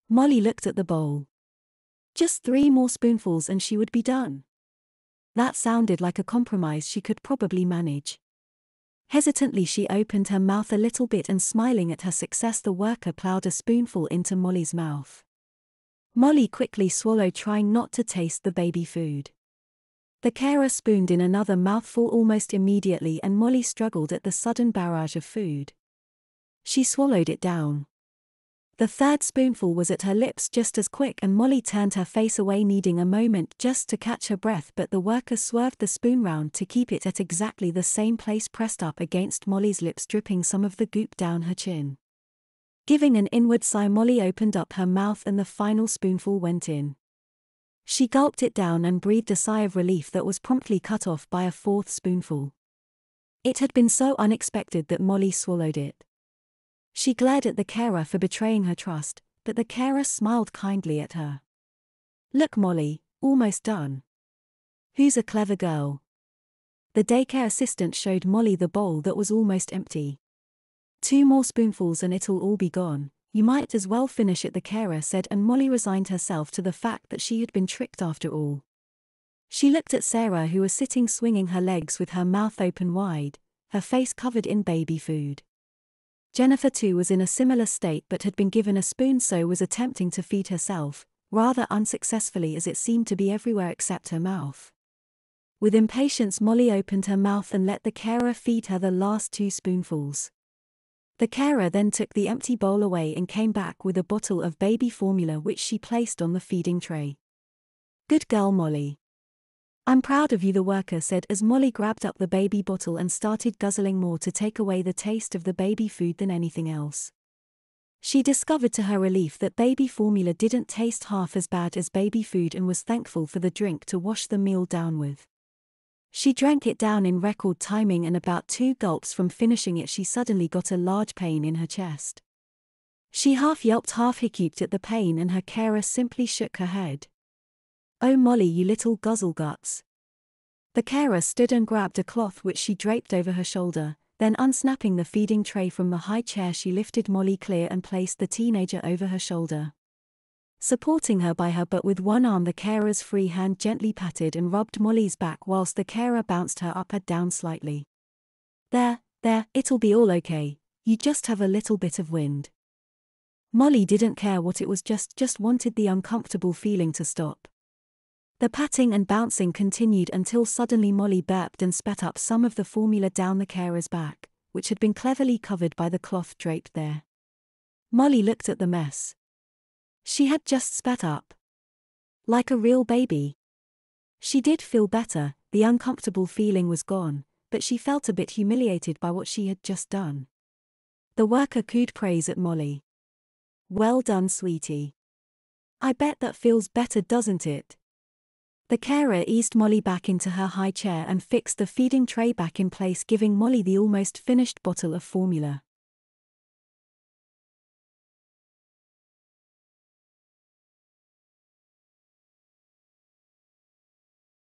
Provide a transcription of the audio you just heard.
Molly looked at the bowl. Just 3 more spoonfuls and she would be done. That sounded like a compromise she could probably manage. Hesitantly she opened her mouth a little bit and smiling at her success the worker plowed a spoonful into Molly's mouth. Molly quickly swallowed trying not to taste the baby food. The carer spooned in another mouthful almost immediately and Molly struggled at the sudden barrage of food. She swallowed it down. The 3rd spoonful was at her lips just as quick and Molly turned her face away needing a moment just to catch her breath but the worker swerved the spoon round to keep it at exactly the same place pressed up against Molly's lips dripping some of the goop down her chin. Giving an inward sigh Molly opened up her mouth and the final spoonful went in. She gulped it down and breathed a sigh of relief that was promptly cut off by a 4th spoonful. It had been so unexpected that Molly swallowed it. She glared at the carer for betraying her trust, but the carer smiled kindly at her. "Look Molly, almost done. Who's a clever girl?" The daycare assistant showed Molly the bowl that was almost empty. "2 more spoonfuls and it'll all be gone, you might as well finish it," the carer said, and Molly resigned herself to the fact that she had been tricked after all. She looked at Sarah who was sitting swinging her legs with her mouth open wide, her face covered in baby food. Jennifer too was in a similar state but had been given a spoon so was attempting to feed herself, rather unsuccessfully as it seemed to be everywhere except her mouth. With impatience Molly opened her mouth and let the carer feed her the last 2 spoonfuls. The carer then took the empty bowl away and came back with a bottle of baby formula which she placed on the feeding tray. "Good girl Molly. I'm proud of you," the worker said as Molly grabbed up the baby bottle and started guzzling more to take away the taste of the baby food than anything else. She discovered to her relief that baby formula didn't taste half as bad as baby food and was thankful for the drink to wash the meal down with. She drank it down in record timing and about 2 gulps from finishing it she suddenly got a large pain in her chest. She half yelped half hiccuped at the pain and her carer simply shook her head. "Oh Molly you little guzzle guts." The carer stood and grabbed a cloth which she draped over her shoulder, then unsnapping the feeding tray from the high chair she lifted Molly clear and placed the teenager over her shoulder. Supporting her by her butt with one arm the carer's free hand gently patted and rubbed Molly's back whilst the carer bounced her up and down slightly. There, it'll be all okay, you just have a little bit of wind." Molly didn't care what it was just wanted the uncomfortable feeling to stop. The patting and bouncing continued until suddenly Molly burped and spat up some of the formula down the carer's back, which had been cleverly covered by the cloth draped there. Molly looked at the mess. She had just spat up. Like a real baby. She did feel better, the uncomfortable feeling was gone, but she felt a bit humiliated by what she had just done. The worker cooed praise at Molly. "Well done sweetie. I bet that feels better doesn't it?" The carer eased Molly back into her high chair and fixed the feeding tray back in place giving Molly the almost finished bottle of formula.